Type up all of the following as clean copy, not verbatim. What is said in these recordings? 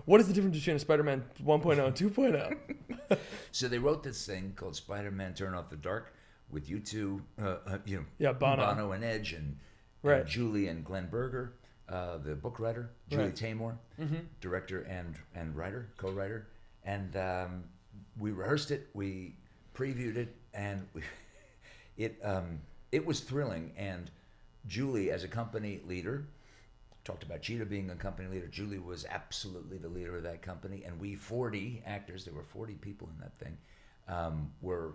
What is the difference between a Spider-Man 1.0 and 2.0? So they wrote this thing called Spider-Man: Turn Off the Dark with you two, Yeah, Bono. and Edge, and Right. Julie and Glenn Berger, the book writer, Julie Right. Taymor, director and writer, co-writer, and we rehearsed it, we previewed it, and it was thrilling. And Julie, as a company leader, talked about Cheetah being a company leader. Julie was absolutely the leader of that company, and we 40 actors, there were 40 people in that thing, were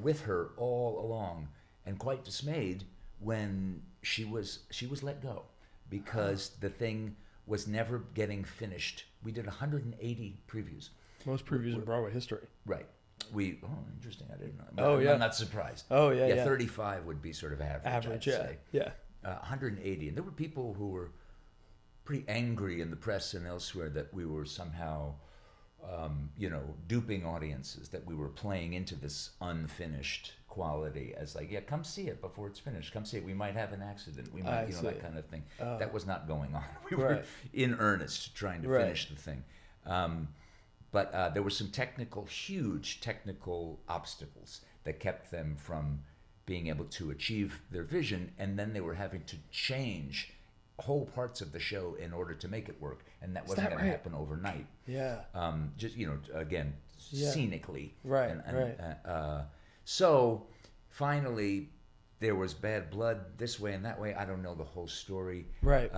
with her all along, and quite dismayed when she was let go, because the thing was never getting finished. We did 180 previews. Most previews in Broadway history. Right. Interesting. I didn't know. Oh, yeah. I'm not surprised. Oh, yeah, yeah. 35 would be sort of average. Average, I'd yeah. say. Yeah. 180, and there were people who were pretty angry in the press and elsewhere that we were somehow, duping audiences, that we were playing into this unfinished quality as like, yeah, come see it before it's finished. Come see it. We might have an accident. We might, that kind of thing. That was not going on. We were Right. in earnest trying to Right. finish the thing. But there were some huge technical obstacles that kept them from being able to achieve their vision, and then they were having to change whole parts of the show in order to make it work, and that wasn't that going to right? happen overnight. Yeah. Just again, Yeah. scenically. Right, And, right. So finally, there was bad blood this way and that way. I don't know the whole story. Right.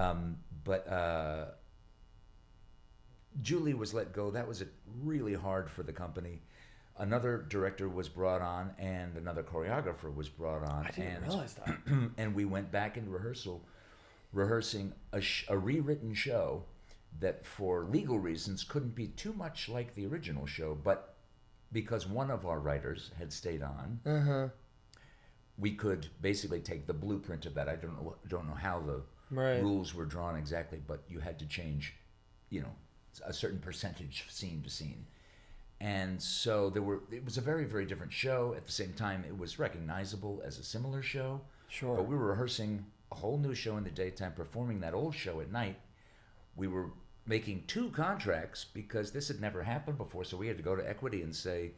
But Julie was let go. That was really hard for the company. Another director was brought on, and another choreographer was brought on. I didn't and, realize that. And we went back into rehearsing a rewritten show that, for legal reasons, couldn't be too much like the original show, but because one of our writers had stayed on, we could basically take the blueprint of that. I don't know how the Right. rules were drawn exactly, but you had to change, a certain percentage scene to scene. And so it was a very, very different show. At the same time, it was recognizable as a similar show. Sure. But we were rehearsing a whole new show in the daytime, performing that old show at night. We were making 2 contracts because this had never happened before. So we had to go to Equity and say,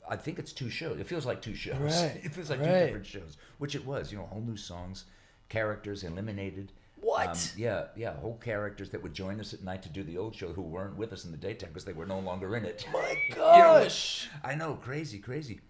I think it's 2 shows. It feels like 2 shows. Right. It feels like 2 Right. different shows, which it was. Whole new songs, characters eliminated. What? Yeah, whole characters that would join us at night to do the old show who weren't with us in the daytime because they were no longer in it. My gosh. I know, crazy.